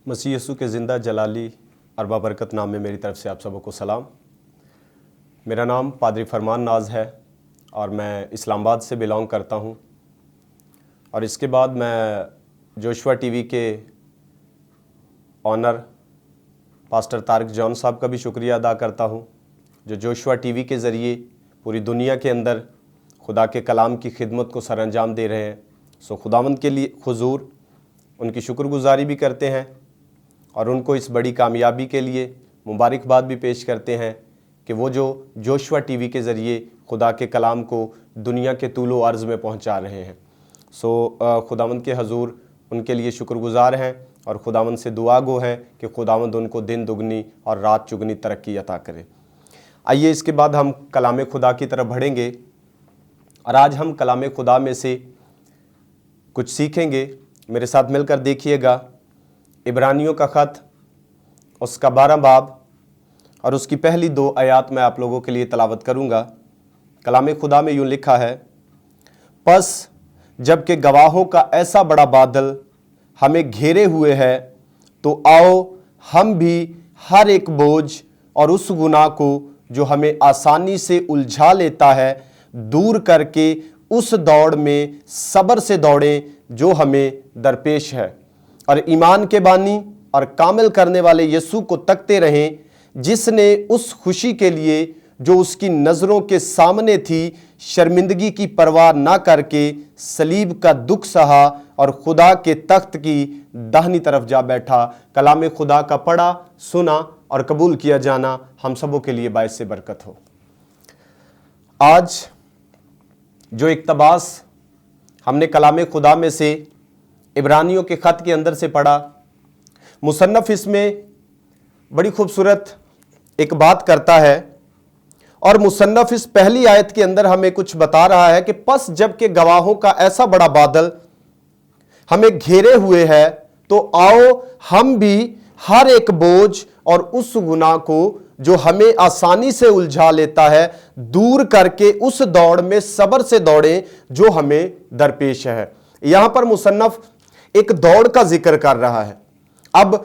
मसीह यीशु के ज़िंदा जलाली अरबा बरकत नाम में मेरी तरफ से आप सबको सलाम। मेरा नाम पादरी फरमान नाज है और मैं इस्लामाबाद से बिलोंग करता हूँ। और इसके बाद मैं जोशुआ टीवी के ऑनर पास्टर तारिक जॉन साहब का भी शुक्रिया अदा करता हूँ, जो जोशुआ टीवी के ज़रिए पूरी दुनिया के अंदर खुदा के कलाम की खिदमत को सरअंजाम दे रहे हैं। सो खुदावंद के लिए हुजूर उनकी शुक्रगुजारी भी करते हैं और उनको इस बड़ी कामयाबी के लिए मुबारकबाद भी पेश करते हैं कि वो जो जोशुआ टीवी के ज़रिए खुदा के कलाम को दुनिया के तूलो अर्ज़ में पहुंचा रहे हैं। सो खुदावंद के हजूर उनके लिए शुक्रगुजार हैं और खुदावंद से दुआ गो हैं कि खुदावंद उनको दिन दुगनी और रात चुगनी तरक्की अता करे। आइए इसके बाद हम कलाम खुदा की तरफ बढ़ेंगे और आज हम कलाम खुदा में से कुछ सीखेंगे। मेरे साथ मिलकर देखिएगा इब्रानियों का ख़त, उसका 12 बाब और उसकी पहली 2 आयात मैं आप लोगों के लिए तलावत करूँगा। कलाम खुदा में यूँ लिखा है, पस जबकि गवाहों का ऐसा बड़ा बादल हमें घेरे हुए है, तो आओ हम भी हर एक बोझ और उस गुनाह को जो हमें आसानी से उलझा लेता है दूर करके उस दौड़ में सब्र से दौड़ें जो हमें दरपेश है, और ईमान के बानी और कामिल करने वाले यीशु को तकते रहें, जिसने उस खुशी के लिए जो उसकी नज़रों के सामने थी शर्मिंदगी की परवाह ना करके सलीब का दुख सहा और खुदा के तख्त की दाहिनी तरफ जा बैठा। कलाम खुदा का पढ़ा, सुना और कबूल किया जाना हम सबों के लिए बाइस से बरकत हो। आज जो इक्तबास हमने कलाम खुदा में से इब्रानियों के ख़त के अंदर से पढ़ा, मुसन्नफ़ इसमें बड़ी खूबसूरत एक बात करता है और मुसन्नफ़ इस पहली आयत के अंदर हमें कुछ बता रहा है कि पस जबकि गवाहों का ऐसा बड़ा बादल हमें घेरे हुए है, तो आओ हम भी हर एक बोझ और उस गुनाह को जो हमें आसानी से उलझा लेता है दूर करके उस दौड़ में सब्र से दौड़ें जो हमें दरपेश है। यहां पर मुसन्नफ़ एक दौड़ का जिक्र कर रहा है। अब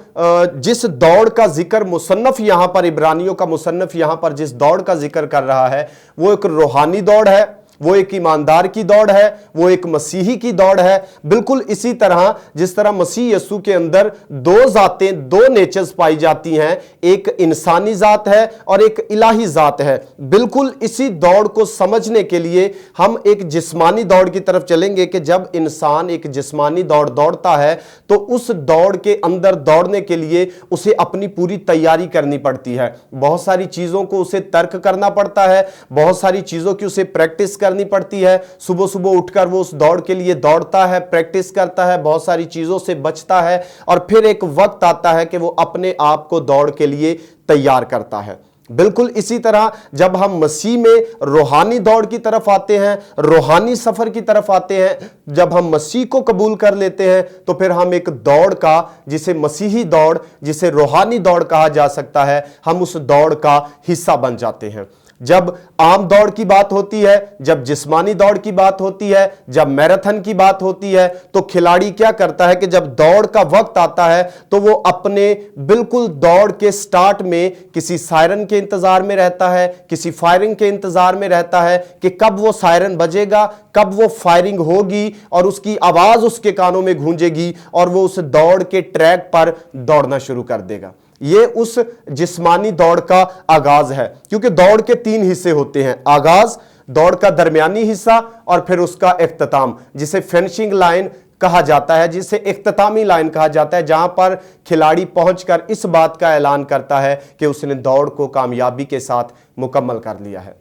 जिस दौड़ का जिक्र मुसन्नफ़ यहां पर, इब्रानियों का मुसन्नफ़ यहां पर जिस दौड़ का जिक्र कर रहा है वो एक रूहानी दौड़ है, वो एक ईमानदार की दौड़ है, वो एक मसीही की दौड़ है। बिल्कुल इसी तरह जिस तरह मसीह यीशु के अंदर 2 जातें, 2 नेचर्स पाई जाती हैं, एक इंसानी जात है और एक इलाही जात है। बिल्कुल इसी दौड़ को समझने के लिए हम एक जिस्मानी दौड़ की तरफ चलेंगे कि जब इंसान एक जिस्मानी दौड़ दौड़ता है तो उस दौड़ के अंदर दौड़ने के लिए उसे अपनी पूरी तैयारी करनी पड़ती है। बहुत सारी चीज़ों को उसे तर्क करना पड़ता है, बहुत सारी चीज़ों की उसे प्रैक्टिस करनी पड़ती है। सुबह सुबह उठकर वो उस दौड़ के लिए दौड़ता है, प्रैक्टिस करता है, बहुत सारी चीजों से बचता है और फिर एक वक्त आता है कि वो अपने आप को दौड़ के लिए तैयार करता है। बिल्कुल इसी तरह जब हम मसीह में रूहानी दौड़ की तरफ आते हैं, रूहानी सफर की तरफ आते हैं, जब हम मसीह को कबूल कर लेते हैं तो फिर हम एक दौड़ का, जिसे मसीही दौड़, जिसे रूहानी दौड़ कहा जा सकता है, हम उस दौड़ का हिस्सा बन जाते हैं। जब आम दौड़ की बात होती है, जब जिस्मानी दौड़ की बात होती है, जब मैराथन की बात होती है, तो खिलाड़ी क्या करता है कि जब दौड़ का वक्त आता है तो वो अपने बिल्कुल दौड़ के स्टार्ट में किसी सायरन के इंतजार में रहता है, किसी फायरिंग के इंतजार में रहता है कि कब वो सायरन बजेगा, कब वो फायरिंग होगी और उसकी आवाज उसके कानों में गूंजेगी और वो उस दौड़ के ट्रैक पर दौड़ना शुरू कर देगा। ये उस जिस्मानी दौड़ का आगाज है, क्योंकि दौड़ के 3 हिस्से होते हैं, आगाज, दौड़ का दरमियानी हिस्सा और फिर उसका इख्तिताम, जिसे फिनिशिंग लाइन कहा जाता है, जिसे इख्तितामी लाइन कहा जाता है, जहां पर खिलाड़ी पहुंचकर इस बात का ऐलान करता है कि उसने दौड़ को कामयाबी के साथ मुकम्मल कर लिया है।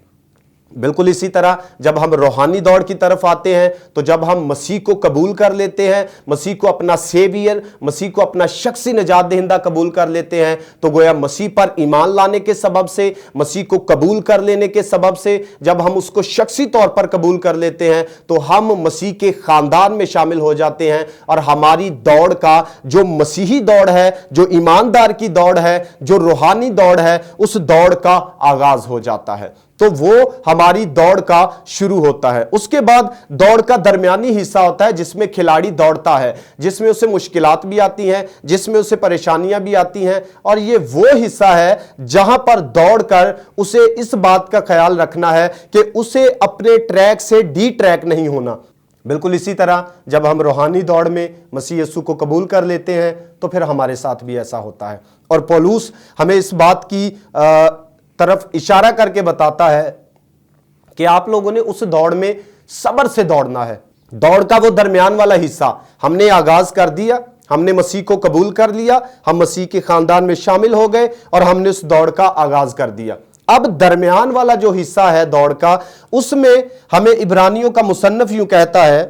बिल्कुल इसी तरह जब हम रूहानी दौड़ की तरफ आते हैं तो जब हम मसीह को कबूल कर लेते हैं, मसीह को अपना सेवियर, मसीह को अपना शख्सी निजात दहिंदा कबूल कर लेते हैं, तो गोया मसीह पर ईमान लाने के सबब से, मसीह को कबूल कर लेने के सबब से, जब हम उसको शख्सी तौर पर कबूल कर लेते हैं तो हम मसीह के खानदान में शामिल हो जाते हैं और हमारी दौड़ का जो मसीही दौड़ है, जो ईमानदार की दौड़ है, जो रूहानी दौड़ है, उस दौड़ का आगाज हो जाता है। तो वो हमारी दौड़ का शुरू होता है। उसके बाद दौड़ का दरमियानी हिस्सा होता है जिसमें खिलाड़ी दौड़ता है, जिसमें उसे मुश्किलात भी आती हैं, जिसमें उसे परेशानियां भी आती हैं, और ये वो हिस्सा है जहां पर दौड़कर उसे इस बात का ख्याल रखना है कि उसे अपने ट्रैक से डी ट्रैक नहीं होना। बिल्कुल इसी तरह जब हम रूहानी दौड़ में मसीह यीशु को कबूल कर लेते हैं तो फिर हमारे साथ भी ऐसा होता है। और पौलुस हमें इस बात की तरफ इशारा करके बताता है कि आप लोगों ने उस दौड़ में सब्र से दौड़ना है। दौड़ का वो दरमियान वाला हिस्सा हमने आगाज कर दिया, हमने मसीह को कबूल कर लिया, हम मसीह के खानदान में शामिल हो गए और हमने उस दौड़ का आगाज कर दिया। अब दरमियान वाला जो हिस्सा है दौड़ का, उसमें हमें इब्रानियों का मुसन्निफ यूं कहता है,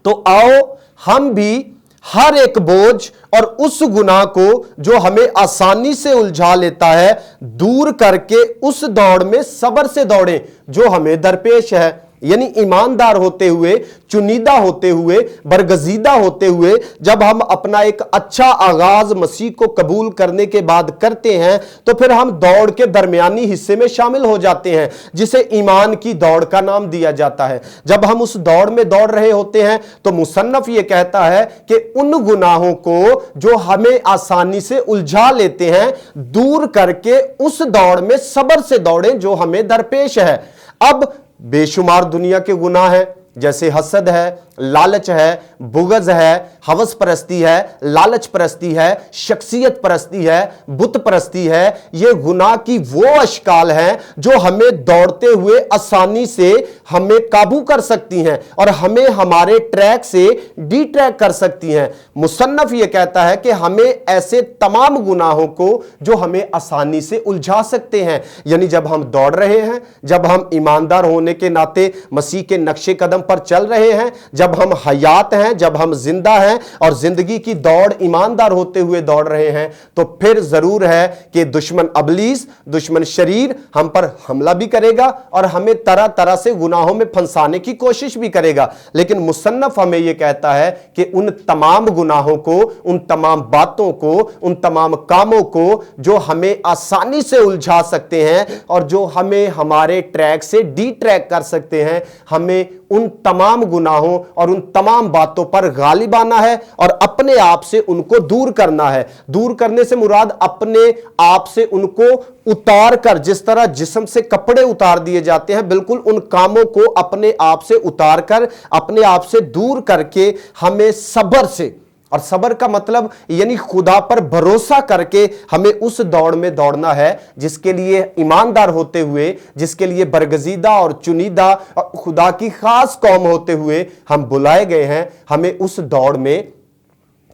तो आओ हम भी हर एक बोझ और उस गुनाह को जो हमें आसानी से उलझा लेता है दूर करके उस दौड़ में सब्र से दौड़ें जो हमें दरपेश है। यानी ईमानदार होते हुए, चुनिंदा होते हुए, बरगजीदा होते हुए जब हम अपना एक अच्छा आगाज मसीह को कबूल करने के बाद करते हैं तो फिर हम दौड़ के दरमियानी हिस्से में शामिल हो जाते हैं जिसे ईमान की दौड़ का नाम दिया जाता है। जब हम उस दौड़ में दौड़ रहे होते हैं तो मुसन्नफ ये कहता है कि उन गुनाहों को जो हमें आसानी से उलझा लेते हैं दूर करके उस दौड़ में सब्र से दौड़ें जो हमें दरपेश है। अब बेशुमार दुनिया के गुनाह है, जैसे हसद है, लालच है, बुग़्ज़ है, हवस परस्ती है, लालच परस्ती है, शख्सियत परस्ती है, बुत परस्ती है। ये गुनाह की वो अशकाल हैं जो हमें दौड़ते हुए आसानी से हमें काबू कर सकती हैं और हमें हमारे ट्रैक से डी ट्रैक कर सकती हैं। मुसन्नफ ये कहता है कि हमें ऐसे तमाम गुनाहों को जो हमें आसानी से उलझा सकते हैं, यानी जब हम दौड़ रहे हैं, जब हम ईमानदार होने के नाते मसीह के नक्शे कदम पर चल रहे हैं, जब हम हयात हैं, जब हम जिंदा हैं और जिंदगी की दौड़ ईमानदार होते हुए दौड़ रहे हैं, तो फिर जरूर है कि दुश्मन अबलीस, दुश्मन शरीर हम पर हमला भी करेगा और हमें तरह तरह से गुनाहों में फंसाने की कोशिश भी करेगा। लेकिन मुसन्नफ हमें यह कहता है कि उन तमाम गुनाहों को, उन तमाम बातों को, उन तमाम कामों को जो हमें आसानी से उलझा सकते हैं और जो हमें हमारे ट्रैक से डी ट्रैक कर सकते हैं, हमें उन तमाम गुनाहों और उन तमाम बातों पर गालिब आना है और अपने आप से उनको दूर करना है। दूर करने से मुराद अपने आप से उनको उतार कर, जिस तरह जिस्म से कपड़े उतार दिए जाते हैं, बिल्कुल उन कामों को अपने आप से उतार कर, अपने आप से दूर करके हमें सब्र से, और सब्र का मतलब यानी खुदा पर भरोसा करके हमें उस दौड़ में दौड़ना है जिसके लिए ईमानदार होते हुए, जिसके लिए बरगजीदा और चुनिंदा और खुदा की खास कौम होते हुए हम बुलाए गए हैं। हमें उस दौड़ में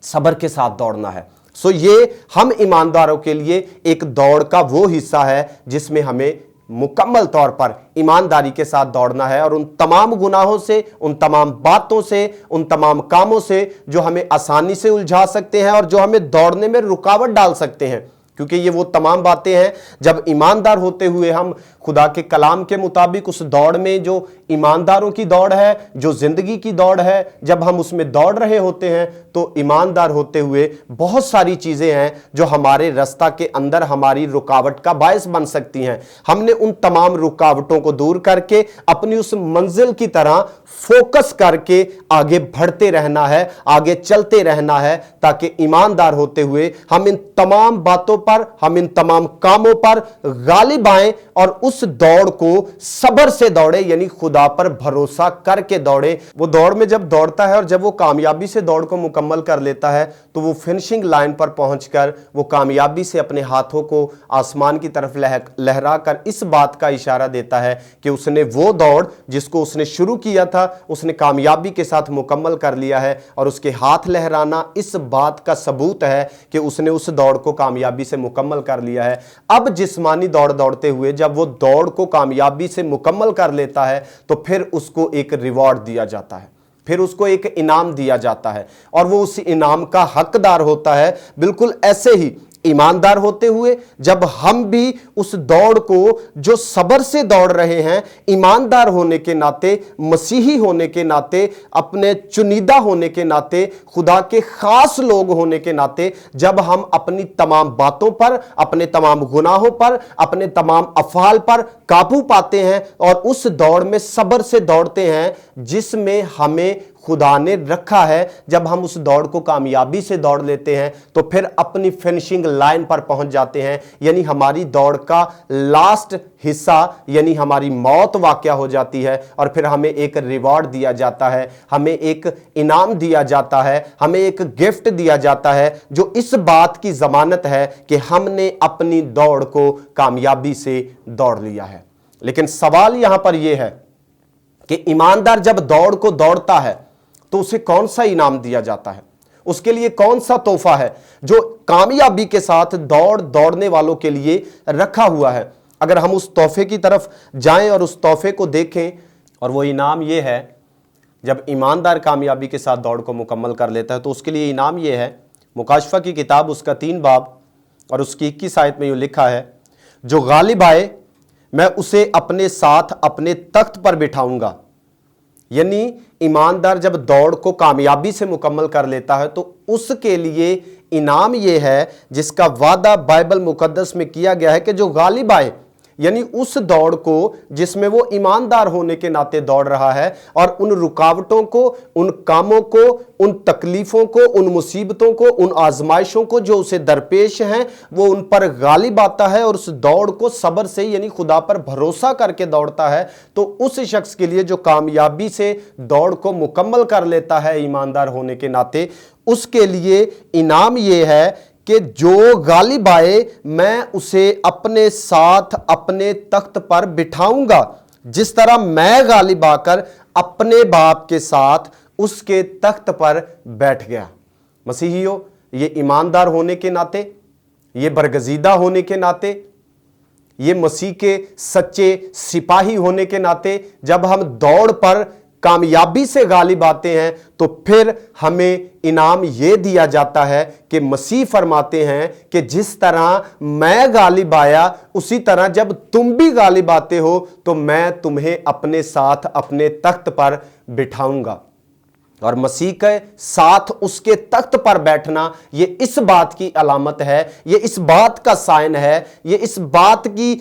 सब्र के साथ दौड़ना है। सो ये हम ईमानदारों के लिए एक दौड़ का वो हिस्सा है जिसमें हमें मुकम्मल तौर पर ईमानदारी के साथ दौड़ना है और उन तमाम गुनाहों से, उन तमाम बातों से, उन तमाम कामों से जो हमें आसानी से उलझा सकते हैं और जो हमें दौड़ने में रुकावट डाल सकते हैं, क्योंकि ये वो तमाम बातें हैं जब ईमानदार होते हुए हम खुदा के कलाम के मुताबिक उस दौड़ में, जो ईमानदारों की दौड़ है, जो जिंदगी की दौड़ है, जब हम उसमें दौड़ रहे होते हैं तो ईमानदार होते हुए बहुत सारी चीजें हैं जो हमारे रास्ता के अंदर हमारी रुकावट का बायस बन सकती हैं। हमने उन तमाम रुकावटों को दूर करके अपनी उस मंजिल की तरह फोकस करके आगे बढ़ते रहना है, आगे चलते रहना है, ताकि ईमानदार होते हुए हम इन तमाम बातों पर, हम इन तमाम कामों पर गालिब आएं और उस दौड़ को सब्र से दौड़े, यानी खुदा पर भरोसा करके दौड़े। वो दौड़ में जब दौड़ता है और जब वो कामयाबी से दौड़ को मुकम्मल कर लेता है तो वो फिनिशिंग लाइन पर पहुंचकर वो कामयाबी से अपने हाथों को आसमान की तरफ लहरा कर इस बात का इशारा देता है कि उसने वो दौड़ जिसको उसने शुरू किया था उसने कामयाबी के साथ मुकम्मल कर लिया है। और उसके हाथ लहराना इस बात का सबूत है कि उसने उस दौड़ को कामयाबी से मुकम्मल कर लिया है। अब जिस्मानी दौड़ दौड़ते हुए जब वो दौड़ को कामयाबी से मुकम्मल कर लेता है तो फिर उसको एक रिवॉर्ड दिया जाता है, फिर उसको एक इनाम दिया जाता है और वो उस इनाम का हकदार होता है। बिल्कुल ऐसे ही ईमानदार होते हुए जब हम भी उस दौड़ को जो सब्र से दौड़ रहे हैं, ईमानदार होने के नाते, मसीही होने के नाते, अपने चुनिंदा होने के नाते, खुदा के खास लोग होने के नाते, जब हम अपनी तमाम बातों पर, अपने तमाम गुनाहों पर, अपने तमाम अफ़आल पर काबू पाते हैं और उस दौड़ में सब्र से दौड़ते हैं जिसमें हमें खुदा ने रखा है, जब हम उस दौड़ को कामयाबी से दौड़ लेते हैं तो फिर अपनी फिनिशिंग लाइन पर पहुंच जाते हैं। यानी हमारी दौड़ का लास्ट हिस्सा यानी हमारी मौत वाक़या हो जाती है और फिर हमें एक रिवॉर्ड दिया जाता है, हमें एक इनाम दिया जाता है, हमें एक गिफ्ट दिया जाता है जो इस बात की ज़मानत है कि हमने अपनी दौड़ को कामयाबी से दौड़ लिया है। लेकिन सवाल यहां पर यह है कि ईमानदार जब दौड़ को दौड़ता है तो उसे कौन सा इनाम दिया जाता है, उसके लिए कौन सा तोहफा है जो कामयाबी के साथ दौड़ने वालों के लिए रखा हुआ है। अगर हम उस तोहफे की तरफ जाएं और उस तोहफे को देखें, और वो इनाम ये है, जब ईमानदार कामयाबी के साथ दौड़ को मुकम्मल कर लेता है तो उसके लिए इनाम ये है। मुकाशफा की किताब उसका 3 बाब और उसकी 21 आयत में यूँ लिखा है, जो गालिब आए मैं उसे अपने साथ अपने तख्त पर बिठाऊंगा। यानी ईमानदार जब दौड़ को कामयाबी से मुकम्मल कर लेता है तो उसके लिए इनाम यह है जिसका वादा बाइबल मुकद्दस में किया गया है कि जो गालिब आए, यानी उस दौड़ को जिसमें वो ईमानदार होने के नाते दौड़ रहा है और उन रुकावटों को, उन कामों को, उन तकलीफ़ों को, उन मुसीबतों को, उन आजमाइशों को जो उसे दरपेश हैं, वो उन पर गालिब आता है और उस दौड़ को सब्र से यानी खुदा पर भरोसा करके दौड़ता है। तो उस शख्स के लिए जो कामयाबी से दौड़ को मुकम्मल कर लेता है ईमानदार होने के नाते, उसके लिए इनाम ये है कि जो गालिब आए मैं उसे अपने साथ अपने तख्त पर बिठाऊंगा, जिस तरह मैं गालिब आकर अपने बाप के साथ उसके तख्त पर बैठ गया। मसीहियों, ये ईमानदार होने के नाते, ये बरगजीदा होने के नाते, ये मसीह के सच्चे सिपाही होने के नाते जब हम दौड़ पर कामयाबी से गालिब आते हैं तो फिर हमें इनाम यह दिया जाता है कि मसीह फरमाते हैं कि जिस तरह मैं गालिब आया उसी तरह जब तुम भी गालिब आते हो तो मैं तुम्हें अपने साथ अपने तख्त पर बिठाऊंगा। और मसीह के साथ उसके तख्त पर बैठना ये इस बात की अलामत है, ये इस बात का साइन है, ये इस बात की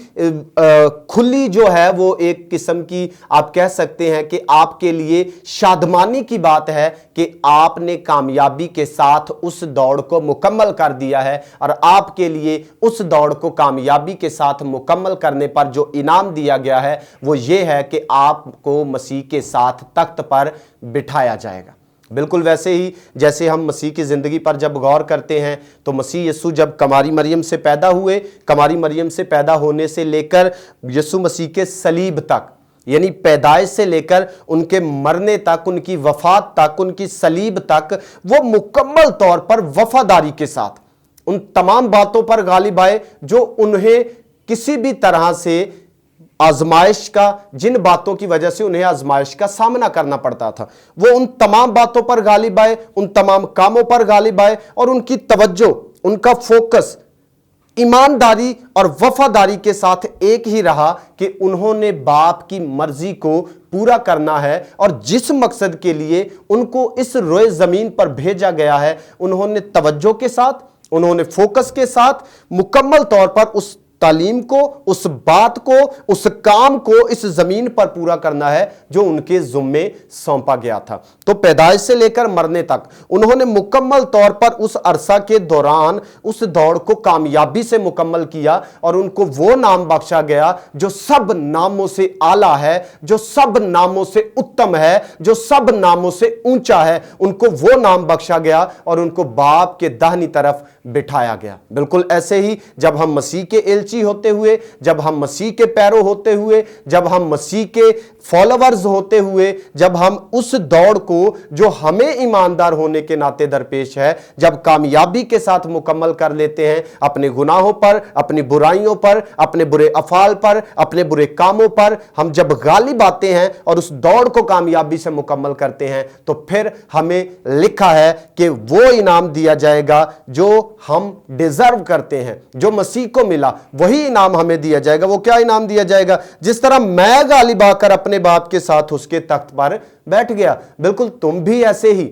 खुली जो है वो एक किस्म की आप कह सकते हैं कि आपके लिए शादमानी की बात है कि आपने कामयाबी के साथ उस दौड़ को मुकम्मल कर दिया है। और आपके लिए उस दौड़ को कामयाबी के साथ मुकम्मल करने पर जो इनाम दिया गया है वो ये है कि आपको मसीह के साथ तख्त पर बिठाया जाएगा। बिल्कुल वैसे ही जैसे हम मसीह की ज़िंदगी पर जब गौर करते हैं तो मसीह यीशु जब कमारी मरियम से पैदा हुए, कमारी मरियम से पैदा होने से लेकर यीशु मसीह के सलीब तक, यानी पैदाइश से लेकर उनके मरने तक, उनकी वफात तक, उनकी सलीब तक, वो मुकम्मल तौर पर वफादारी के साथ उन तमाम बातों पर गालिब आए जो उन्हें किसी भी तरह से आजमाइश का, जिन बातों की वजह से उन्हें आजमाइश का सामना करना पड़ता था, वो उन तमाम बातों पर गालिब आए, उन तमाम कामों पर गालिब आए और उनकी तवज्जो, उनका फोकस ईमानदारी और वफादारी के साथ एक ही रहा कि उन्होंने बाप की मर्जी को पूरा करना है और जिस मकसद के लिए उनको इस रोए ज़मीन पर भेजा गया है उन्होंने तवज्जो के साथ, उन्होंने फोकस के साथ मुकम्मल तौर पर उस तालीम को, उस बात को, उस काम को इस जमीन पर पूरा करना है जो उनके ज़िम्मे सौंपा गया था। तो पैदाइश से लेकर मरने तक उन्होंने मुकम्मल तौर पर उस अरसा के दौरान उस दौड़ को कामयाबी से मुकम्मल किया और उनको वो नाम बख्शा गया जो सब नामों से आला है, जो सब नामों से उत्तम है, जो सब नामों से ऊंचा है। उनको वो नाम बख्शा गया और उनको बाप के दाहिनी तरफ बिठाया गया। बिल्कुल ऐसे ही जब हम मसीह के एलची होते हुए, जब हम मसीह के पैरों होते हुए, जब हम मसीह के फॉलोअर्स होते हुए जब हम उस दौड़ को जो हमें ईमानदार होने के नाते दरपेश है, जब कामयाबी के साथ मुकम्मल कर लेते हैं, अपने गुनाहों पर, अपनी बुराइयों पर, अपने बुरे अफाल पर, अपने बुरे कामों पर हम जब गालिब आते हैं और उस दौड़ को कामयाबी से मुकम्मल करते हैं, तो फिर हमें लिखा है कि वो इनाम दिया जाएगा जो हम डिजर्व करते हैं, जो मसीह को मिला वही इनाम हमें दिया जाएगा। वो क्या इनाम दिया जाएगा? जिस तरह मैं गालिब आकर अपने बाप के साथ उसके तख्त पर बैठ गया, बिल्कुल तुम भी ऐसे ही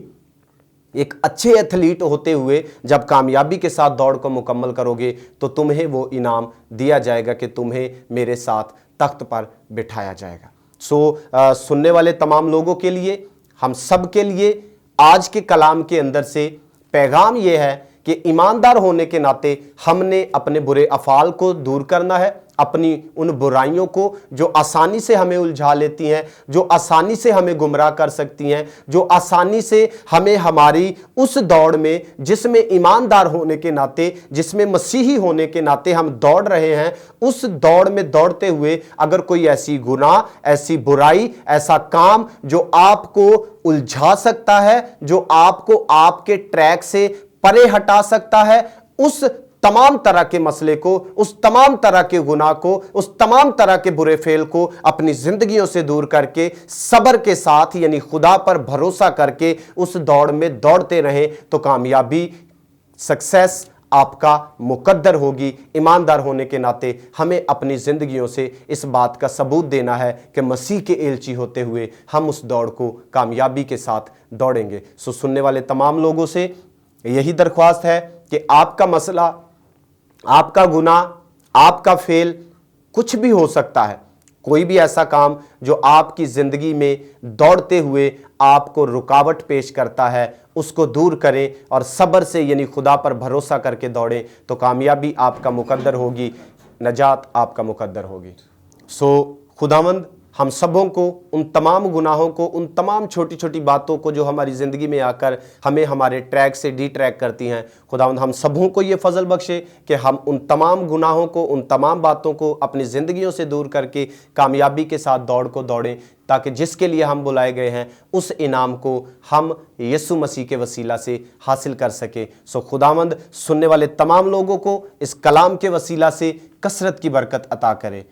एक अच्छे एथलीट होते हुए जब कामयाबी के साथ दौड़ को मुकम्मल करोगे तो तुम्हें वो इनाम दिया जाएगा कि तुम्हें मेरे साथ तख्त पर बिठाया जाएगा। सुनने वाले तमाम लोगों के लिए, हम सब के लिए आज के कलाम के अंदर से पैगाम यह है कि ईमानदार होने के नाते हमने अपने बुरे अफाल को दूर करना है, अपनी उन बुराइयों को जो आसानी से हमें उलझा लेती हैं, जो आसानी से हमें गुमराह कर सकती हैं, जो आसानी से हमें हमारी उस दौड़ में जिसमें ईमानदार होने के नाते, जिसमें मसीही होने के नाते हम दौड़ रहे हैं, उस दौड़ में दौड़ते हुए अगर कोई ऐसी गुनाह, ऐसी बुराई, ऐसा काम जो आपको उलझा सकता है, जो आपको आपके ट्रैक से परे हटा सकता है, उस तमाम तरह के मसले को, उस तमाम तरह के गुनाह को, उस तमाम तरह के बुरे फेल को अपनी जिंदगियों से दूर करके सब्र के साथ यानी खुदा पर भरोसा करके उस दौड़ में दौड़ते रहें तो कामयाबी, सक्सेस आपका मुकद्दर होगी। ईमानदार होने के नाते हमें अपनी जिंदगियों से इस बात का सबूत देना है कि मसीह के एलची होते हुए हम उस दौड़ को कामयाबी के साथ दौड़ेंगे। सुनने वाले तमाम लोगों से यही दरख्वास्त है कि आपका मसला, आपका गुनाह, आपका फेल कुछ भी हो सकता है, कोई भी ऐसा काम जो आपकी जिंदगी में दौड़ते हुए आपको रुकावट पेश करता है, उसको दूर करें और सब्र से यानी खुदा पर भरोसा करके दौड़ें तो कामयाबी आपका मुकद्दर होगी, नजात आपका मुकद्दर होगी। खुदावंद हम सबों को उन तमाम गुनाहों को, उन तमाम छोटी छोटी बातों को जो हमारी ज़िंदगी में आकर हमें हमारे ट्रैक से डी ट्रैक करती हैं, खुदावंद हम सबों को ये फजल बख्शे कि हम उन तमाम गुनाहों को, उन तमाम बातों को अपनी ज़िंदगियों से दूर करके कामयाबी के साथ दौड़ को दौड़ें ताकि जिसके लिए हम बुलाए गए हैं उस इनाम को हम यीशु मसीह के वसीला से हासिल कर सके। खुदावंद सुनने वाले तमाम लोगों को इस कलाम के वसीला से कसरत की बरकत अता करे।